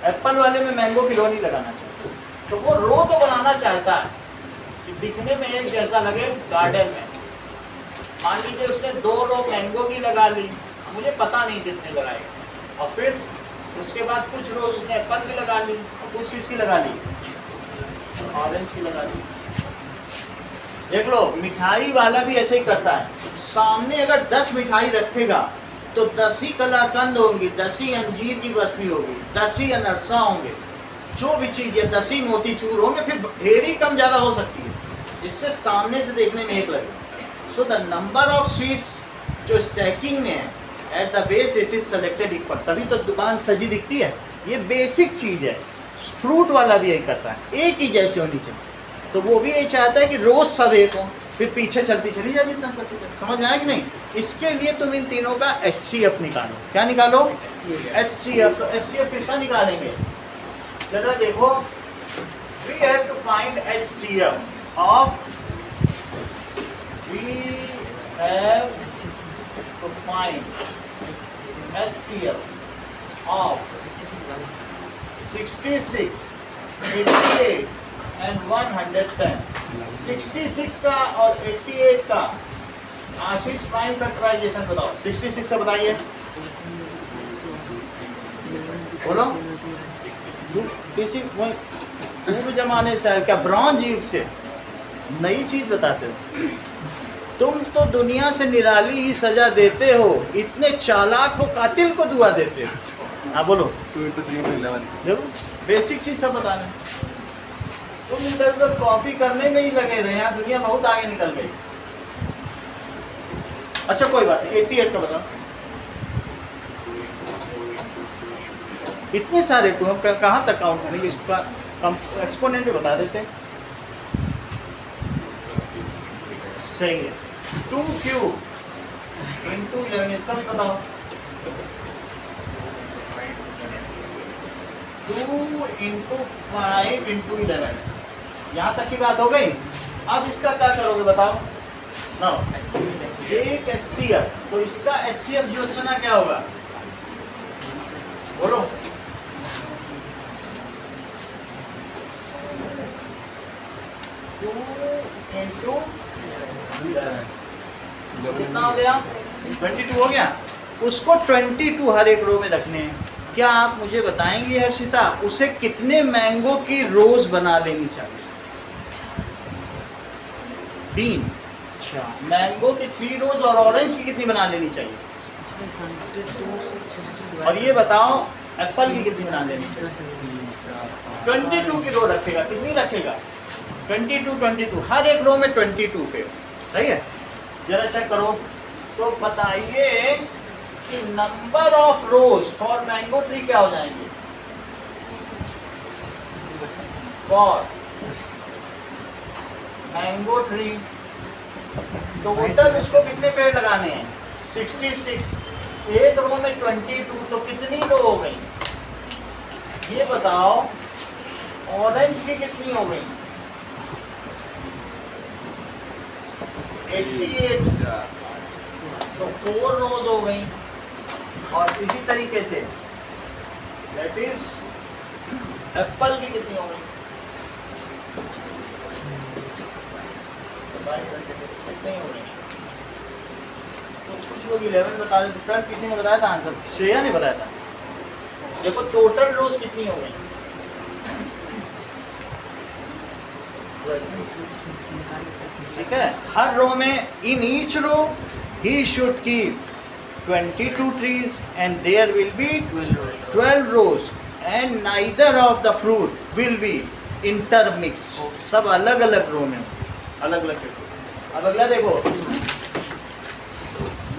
एप्पल वाले में मैंगो की रो नहीं लगाना चाहता, तो वो रो तो बनाना चाहता है कि दिखने में एक जैसा लगे गार्डन में। मान लीजिए उसने 2 रो मैंगो की लगा ली, मुझे पता नहीं कितने लगाए, और फिर उसके बाद कुछ रोज उसने एप्पल की लगा ली और कुछ किसकी लगा ली, ऑरेंज की लगा ली। देख लो मिठाई वाला भी ऐसे ही करता है, सामने अगर 10 मिठाई रखेगा तो 10 ही कलाकंद होंगी, 10 ही अंजीर की बर्फी होगी, 10 ही अनरसा होंगे, जो भी चीज़ है 10 ही मोतीचूर होंगे, फिर ढेर ही कम ज़्यादा हो सकती है, जिससे सामने से देखने में एक लगे। So the number of sweets जो स्टैकिंग में है at the base it is selected equal, तभी तो दुकान सजी दिखती है। ये बेसिक चीज़ है, फ्रूट वाला भी यही करता है, एक ही जैसी होनी चाहिए, तो वो भी यही चाहता है कि रोज सब एक हो, फिर पीछे चलती चली जाए जितना चलती जाए। समझ में आया कि नहीं? इसके लिए तुम इन तीनों का HCF निकालो। क्या निकालो? HCF। तो HCF किसका निकालेंगे? जरा देखो, we have to find HCF of, we have to find HCF of 66, 88 and 110। 66 का और 88 का आशीष प्राइम फैक्टराइजेशन बताओ। 66 से बताइए, बोलो। किसी पूर्व जमाने से क्या, ब्रॉन्ज युग से नई चीज बताते हो तुम, तो दुनिया से निराली ही सजा देते हो, इतने चालाक हो कातिल को दुआ देते हो। हाँ बोलो। 2 into 3 into 11। देखो बेसिक चीज सब बताना, तुम इधर उधर कॉपी करने में ही लगे रहे, यहाँ दुनिया बहुत आगे निकल गई। अच्छा कोई बात नहीं, 88 का बताओ। इतने सारे टू हम कहाँ तक काउंट करेंगे, इसका एक्सपोनेंट भी बता देते हैं। सही है, 2 क्यूब इंटू 11, इसका भी बताओ। 2 into 5 into 11, यहाँ तक की बात हो गई। अब इसका क्या करोगे बताओ ना। एक HCF, तो इसका HCF जो चुना क्या होगा, बोलो। कितना हो गया? 22 हो गया। उसको 22 हर एक रो में रखने हैं। क्या आप मुझे बताएंगे हर्षिता, उसे कितने मैंगो की रोज बना लेनी चाहिए? 3। अच्छा, मैंगो की 3 रोज और ऑरेंज की कितनी बना लेनी चाहिए? और ये बताओ एप्पल की कितनी बना लेनी चाहिए? 22 की रो रखेगा, कितनी रखेगा? 22 हर एक रो में 22 पे। सही है, जरा चेक करो तो बताइए कि number of rose for mango tree क्या हो जाएंगे? फॉर मैंगो ट्री टोटल उसको कितने पेड़ लगाने हैं? 66। एक रो में 22, तो कितनी रो हो गई ये बताओ। ऑरेंज की कितनी हो गई? 88, तो 4 रोज हो गई। और इसी तरीके से दैट इज एप्पल की कितनी हो गई? कितनी हो गई? कुछ लोग 11 बता रहे थे, 12 किसी ने बताया था आंसर, श्रेया ने बताया था। देखो टोटल रोज कितनी हो गई? ठीक है, हर रो में in each row he should keep 22 trees and there will be 12 rows and neither of the fruit will be intermixed। सब अलग अलग रो में, अलग अलग। अब अगला देखो,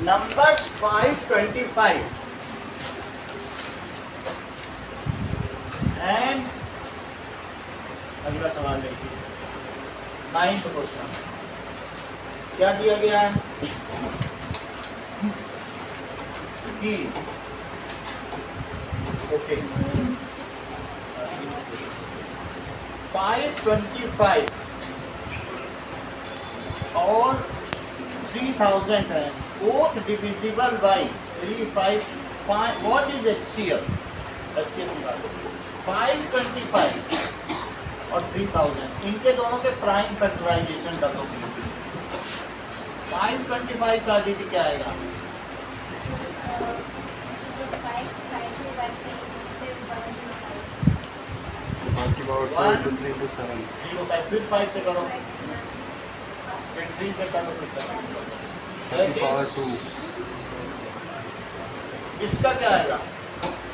नंबर्स 525 एंड अगला सवाल देखिए, 9th क्वेश्चन क्या दिया गया है? की ओके 525 और 3000 है both divisible by 355 what is HCF की बात 525 और 3000 इनके दोनों के प्राइम फैक्टराइजेशन कर दो 525 का दीदी क्या आएगा बाकी पावर 2 into 3 into 7 0 का फिर 5 से करो फिर 3 से करो फिर 7 पावर 2 इसका क्या आएगा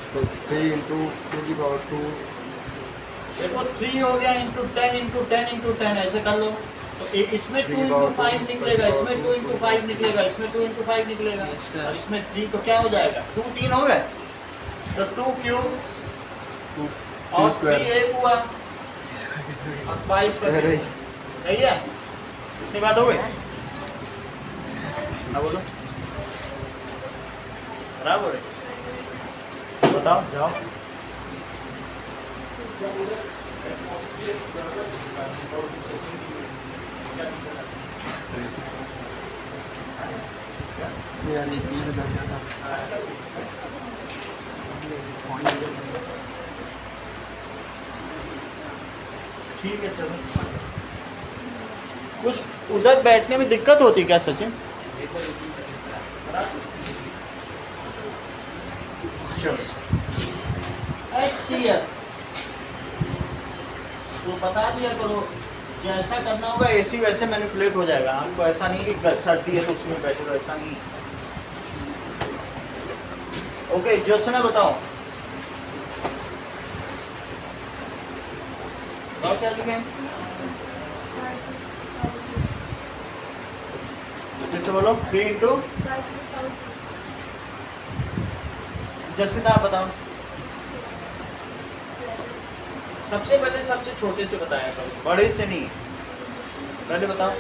so 3 into 2 की पावर 2 देखो 3 हो गया इंटू 10 इंटू 10 इंटू 10 ऐसे कर लो तो एक इसमें 2 इंटू 5 निकलेगा इसमें 2 इंटू 5 निकलेगा इसमें 2 इंटू 5 निकलेगा Yes, sir. और इसमें 3 तो क्या हो जाएगा 2 3 हो गए तो 2 क्यूब 2 और square 3 एक हुआ और 5 स्क्वायर अरे सही है कितनी बात हो गई हाँ बोलो खराब हो रही बताओ जाओ यार ये 3000 का था ठीक है चलो कुछ उधर बैठने में दिक्कत होती क्या सचिन HCF तो बता दिया करो जैसा करना होगा एसी वैसे मैनिपुलेट हो जाएगा आपको ऐसा नहीं कि सर्दी है तो उसमें बैठे रहो ऐसा नहीं ओके ज्योत्सना बताओ क्या लिखें जैसे बोलो 3 इंटू जसमिता आप बताओ सबसे पहले सबसे छोटे से बताया करो बड़े से नहीं पहले बताओ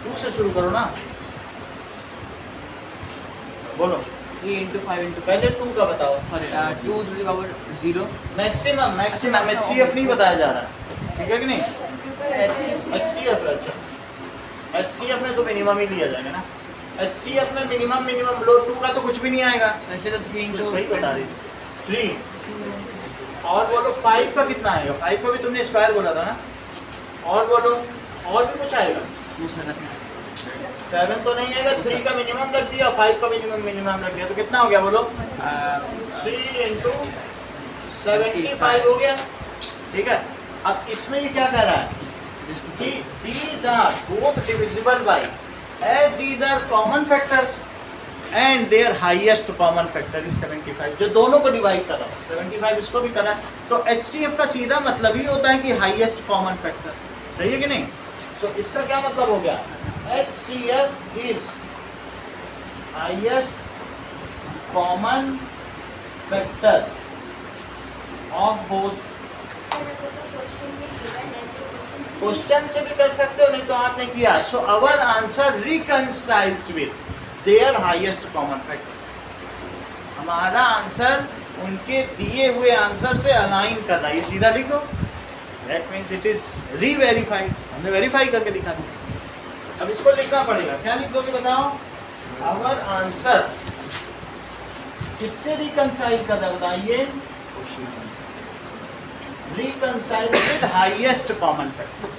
2 से शुरू करो ना बोलो 3 into 5 into पहले 2 का बताओ sorry 2 to the power 0 maximum maximum HCF नहीं बताया जा रहा ठीक है कि नहीं HCF अच्छा HCF में तो मिनिमम ही लिया जाएगा ना HCF में मिनिमम लो 2 का तो कुछ भी नहीं आएगा ऐसे तो 3 तो into सही बता रही 3 और बोलो 5 का कितना आएगा 5 का भी तुमने स्क्वायर बोला था ना और बोलो और भी कुछ आएगा 2 7 7 तो नहीं आएगा 3 का मिनिमम रख दिया 5 का मिनिमम रख दिया तो कितना हो गया बोलो 3 into 75 हो गया ठीक है अब इसमें ये क्या कह रहा है कि these are both divisible by as these are common factors and their highest common factor is 75 जो दोनों को डिवाइड कर रहा है 75 इसको भी करा तो HCF का सीधा मतलब ही होता है कि हाईएस्ट कॉमन फैक्टर सही है कि नहीं सो इसका क्या मतलब हो गया HCF is highest common factor of both question से भी कर सकते हो नहीं तो आपने किया so our answer reconciles with their highest common factor हमारा आंसर उनके दिए हुए आंसर से अलाइन कर रहा है ये सीधा लिख दो दैट मींस इट इज री-वेरीफाइड हमने वेरीफाई करके दिखा दिया अब इसको लिखना पड़ेगा क्या लिख दोगे बताओ अवर आंसर किससे रिकंसाइल कर रहा है बताइए reconcile with highest common factor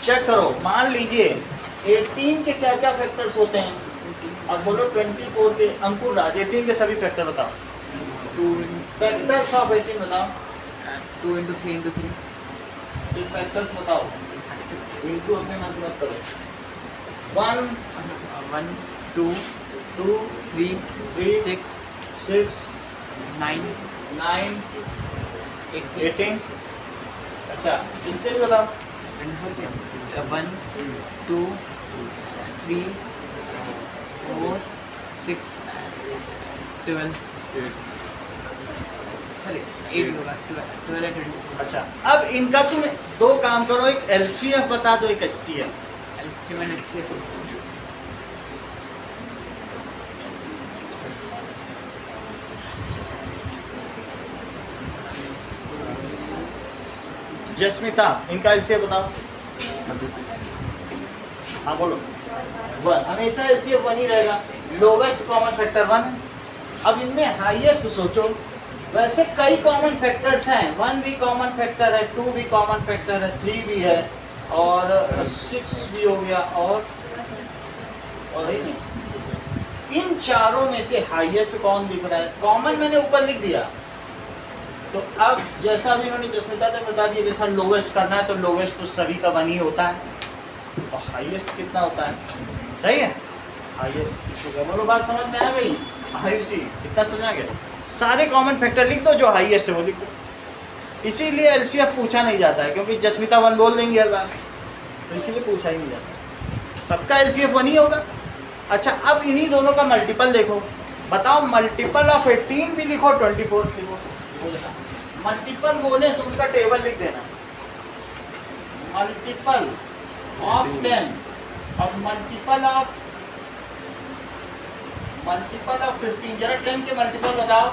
check करो मान लीजिए 18 के क्या क्या फैक्टर्स होते हैं अब बोलो 24 के अंकुर राज 18 के सभी फैक्टर बताओ 2 फैक्टर्स ऑफ 18 बताओ 2 into 3 into 3 फिर फैक्टर्स बताओ इनको अपने मन से मत करो 1 1 2 2 3 3 6 6 9 9 8 18 अच्छा इसके भी बताओ 1 2 3 4 6 12 सॉरी 8 होगा 12 है 24 अच्छा, अब इनका तुम दो काम करो, एक एलसीएफ बता दो, एक HCF. LCM and HCF Jasmita, इनका एलसीएफ बताओ। हाँ बोलो। 1, हमेशा एलसीएफ 1 ही रहेगा। लोवेस्ट कॉमन फैक्टर 1 है। अब इनमें हाईएस्ट सोचो। वैसे कई कॉमन फैक्टर्स हैं, 1 भी कॉमन फैक्टर है, 2 भी कॉमन फैक्टर है, 3 भी है और 6 भी हो गया और ही नहीं। इन चारों में से हाईएस्ट कौन दिख रहा है? कॉमन मैंने ऊपर लिख दिया। तो अब जैसा भी उन्होंने जस्मिता ने बता दिया, वैसा लोवेस्ट करना है तो लोवेस्ट तो सभी का 1 ही होता है और हाईएस्ट कितना होता है? सही है, हाईएस्ट 6 होगा। बोलो बात समझ में आ गई? आयुषी कितना समझ आ गया? सारे कॉमन फैक्टर लिख दो, जो हाईएस्ट है वो लिख दो। इसीलिए एलसीएफ पूछा नहीं जाता है, क्योंकि जस्मिता 1 बोल देंगी हर बार, तो इसीलिए पूछा ही नहीं जाता। सबका एलसीएफ 1 ही होगा। अच्छा, अब इन्हीं दोनों का मल्टीपल देखो। बताओ, मल्टीपल ऑफ 18 भी लिखो, 24 लिखो। मल्टीपल बोले तो उनका टेबल लिख देना। मल्टीपल ऑफ 10 और मल्टीपल ऑफ 15। जरा 10 के मल्टीपल बताओ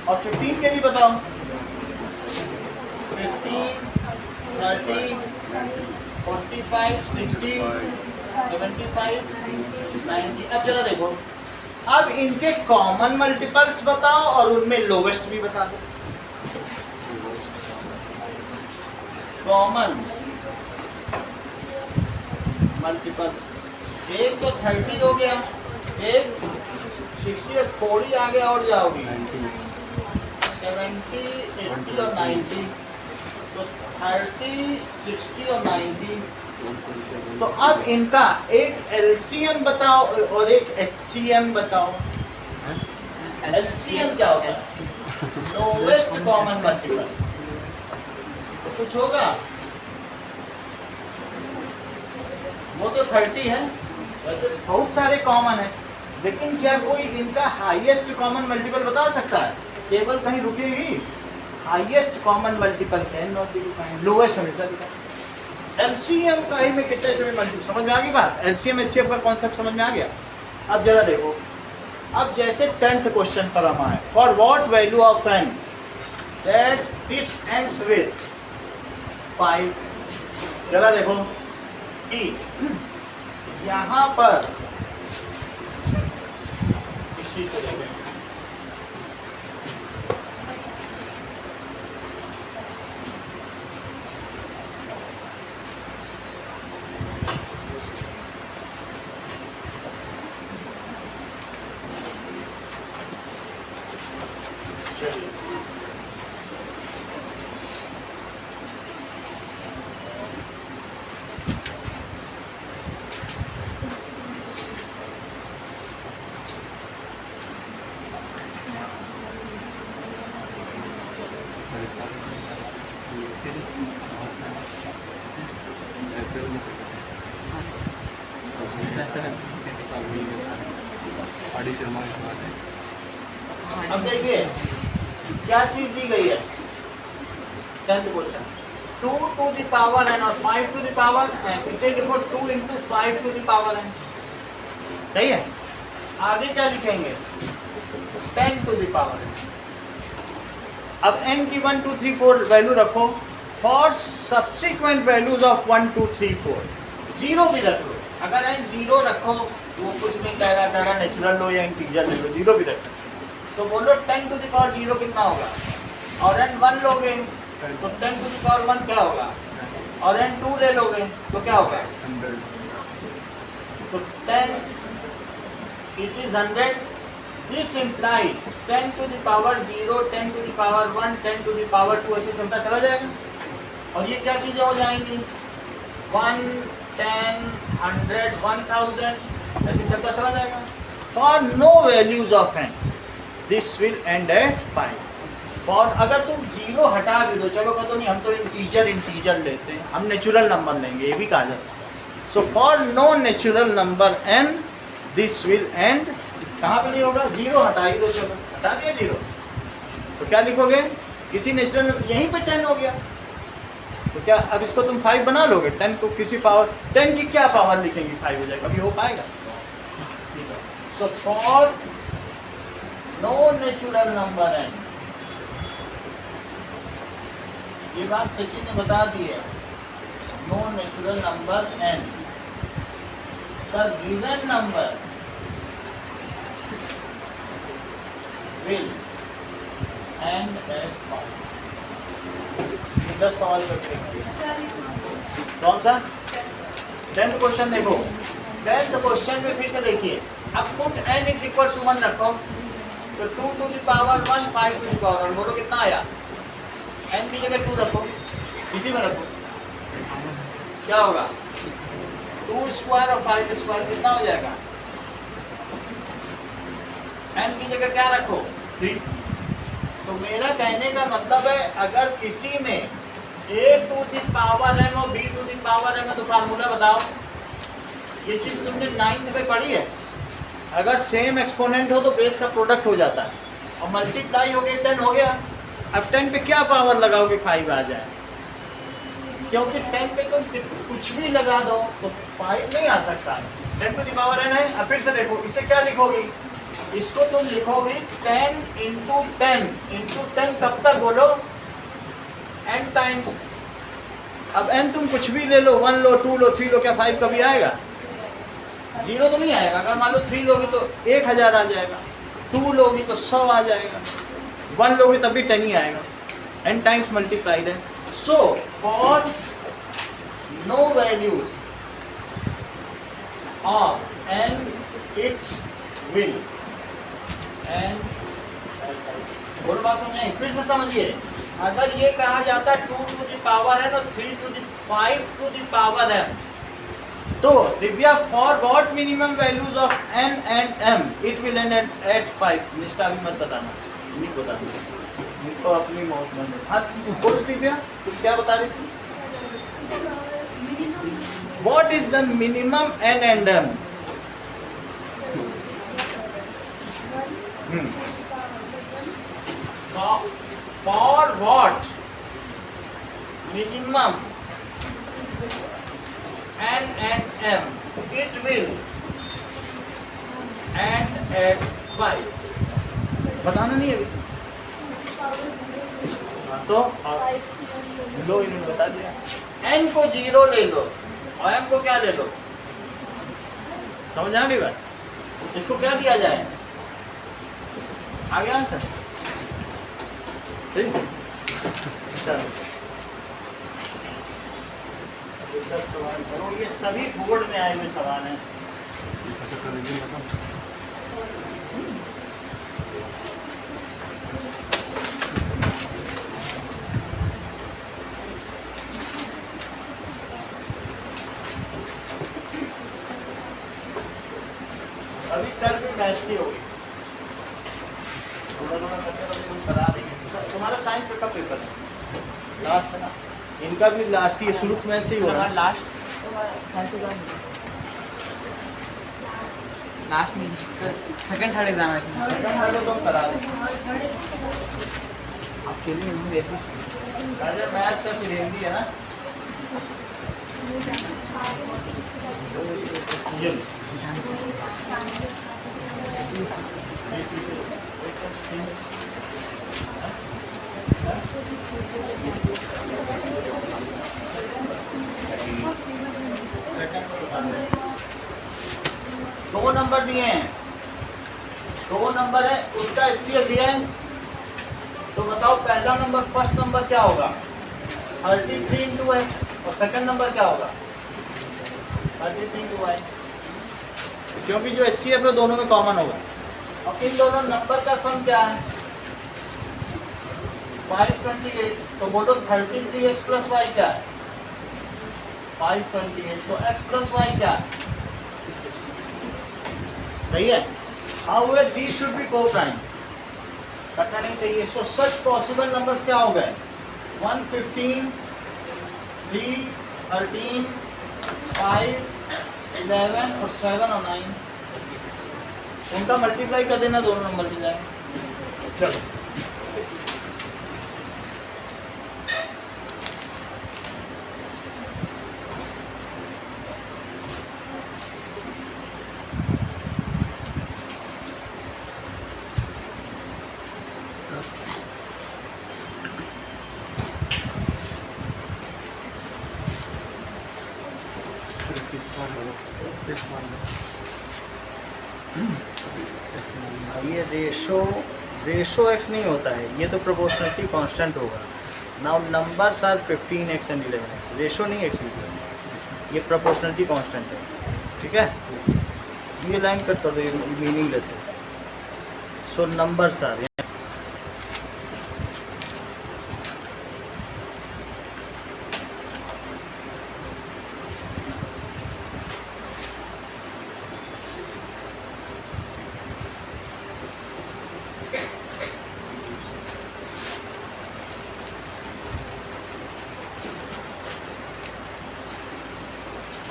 और 15 के भी बताओ। 15, 30, 45, 60, 75, 90। अब जरा देखो, अब इनके कॉमन मल्टीपल्स बताओ और उनमें लोवेस्ट भी बता दो। कॉमन मल्टीपल्स, एक तो 30 हो गया, एक 60 और थोड़ी आगे और जाओगी 70, 80 और 90। तो 30, 60 और 90। तो अब इनका एक एलसीएम बताओ और एक एचसीएम बताओ। एलसीएम क्या होता है? Lowest common multiple. तो कुछ होगा? वो तो 30 है, वैसे बहुत सारे कॉमन है, लेकिन क्या कोई इनका हाईएस्ट कॉमन मल्टीपल बता सकता है? केवल कहीं रुकेगी। Highest common multiple can not be defined, lowest हमेशा दिखाएगा। एलसीएम का ही में कितने से भी मल्टीपल, समझ में आ गई बात? एलसीएम एचसीएम का कॉन्सेप्ट समझ में आ गया? अब जरा देखो, अब जैसे 10th क्वेश्चन पर हम आए, for what value of n that this ends with 5। जरा देखो कि यहाँ पर इस चीज को देखें, अब देखिए क्या चीज दी गई है। 10th question, 2 to the power n और 5 to the power n, इसे लिखो 2 into 5 to the power n। सही है। आगे क्या लिखेंगे? 10 to the power n। अब n की 1 2 3 4 वैल्यू रखो। For subsequent values of 1 2 3 4 zero भी रख लो। अगर n 0 रखो, वो कुछ नहीं कह रहा, नेचुरल लो या इंटीजर ले लो, 0 भी रख सकते। तो बोलो 10 to the power 0 कितना होगा? और n 1 लोगे तो 10 to the power 1 क्या होगा? और n 2 ले लोगे तो क्या होगा? तो 10 it is 100। This implies 10 to the power 0, 10 to the power 1, 10 to the power 2 ऐसे चलता चला जाएगा। और ये क्या चीजें हो जाएंगी? 1, 10, 100, 1000 ऐसे चलता चला जाएगा। For no values of n, this will end at 5। For अगर तुम 0 हटा भी दो, चलो कहते नहीं हम तो इंटीजर लेते हैं, हम नेचुरल नंबर लेंगे, ये भी कहा जा सकता है। So for no natural number n, this will and कहाँ पे नहीं होगा, जीरो हटा ही दो, चलो हटा दिया जीरो, तो क्या लिखोगे, किसी नेचुरल यहीं पे 10 हो गया, तो क्या अब इसको तुम 5 बना लोगे, 10 को किसी पावर 10 की क्या पावर लिखेंगे, 5 हो जाएगा, कभी हो पाएगा। So for no natural number n, ये बात सचिन ने बता दी है, no natural number n, the given number will end at 5। 10 सवाल करते हैं, कौन सा 10th क्वेश्चन देखो, 10th क्वेश्चन में फिर से देखिए, अब put n is equal to 1 रखो, तो 2 to the power 1 5 to the power 1, बोलो कितना आया, n की जगह 2 रखो, इसी में रखो, क्या होगा 2 स्क्वायर और 5 स्क्वायर कितना हो जाएगा, n की जगह क्या रखो 3। तो मेरा कहने का मतलब है अगर किसी में a to the power n और b to the power n है तो फार्मूला बताओ, ये चीज तुमने 9th में पढ़ी है, अगर सेम एक्सपोनेंट हो तो बेस का प्रोडक्ट हो जाता है, और मल्टीप्लाई हो गया 10 हो गया, अब 10 पे क्या पावर लगाओगे 5 आ जाए, क्योंकि 10 पे तुम कुछ भी लगा दो तो 5 नहीं आ सकता, 10 टू द पावर n है। अब फिर से देखो इसे क्या लिखोगी, इसको तुम लिखोगे 10 इंटू 10 कब तक बोलो, n टाइम्स, अब n तुम कुछ भी ले लो, 1 लो 2 लो 3 लो, क्या 5 कभी आएगा, 0 तो नहीं आएगा, अगर मान लो 3 लोगी तो 1000 आ जाएगा, 2 लोगी तो 100 आ जाएगा, 1 लोगी तब भी 10 ही आएगा, n टाइम्स मल्टीप्लाइड है। So for no values of n it will end बोलो बात समझे, फिर से समझिए, अगर ये कहा जाता है 2 टू द पावर n और 3 to the 5 to the power m, तो Divya for what minimum values of n and m it will end at 5, Nishtha भी मत बताना, नहीं बताना, तो अपनी मौत में। हाँ बोलो दिव्या, तुम क्या बता रही थी, what is the minimum n and m, for what minimum n and m it will end at 5, बताना नहीं अभी, तो लो इन्होंने बता दिया, n को 0 ले लो और m को क्या ले लो, समझ आ गई बात, इसको क्या दिया जाए, आ गया आंसर, सही, चलो 10 सवाल करो, ये सभी बोर्ड में आए हुए सवाल हैं, अभी कल भी मैथ्स ही होगी, थोड़ा थोड़ा करते करते हम करा देंगे। तुम्हारा साइंस का कब पेपर है, लास्ट है ना, इनका भी लास्ट ही, शुरू में से ही हो रहा है, लास्ट नहीं, सेकंड थर्ड एग्जाम है, सेकंड थर्ड तो हम करा देंगे, आपके लिए मुझे देखो, अरे मैथ्स है फिर हिंदी है ना, ये दो नंबर दिए हैं, 2 नंबर है, उसका HCF दिया है, तो बताओ पहला नंबर फर्स्ट नंबर क्या होगा 33 इंटू x और सेकंड नंबर क्या होगा 33 इंटू y, क्योंकि जो HCF है दोनों में कॉमन होगा, और इन दोनों नंबर का सम क्या है 528, तो बोलो 33x प्लस y क्या है 528, तो x प्लस y क्या है, सही है। However, these should be co-prime, कटना नहीं चाहिए। सो सच पॉसिबल नंबर्स क्या हो गए 115, 3, 13, 5, 11 और 7 और 9, उनका मल्टीप्लाई कर देना, दोनों नंबर मिल जाएंगे। चलो सर 6 ये रेशो एक्स नहीं होता है, ये तो प्रोपोर्शनलिटी कांस्टेंट होगा। Now numbers are 15x and 11x, ratio नहीं एक्स लिखो, ये प्रोपोर्शनलिटी कांस्टेंट है, ठीक है। ये लाइन कट कर दो, ये मीनिंगलेस है। सो नंबर्स आर,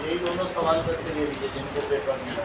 यही दोनों सवाल करके दे दीजिए जिनको पेपर मिला।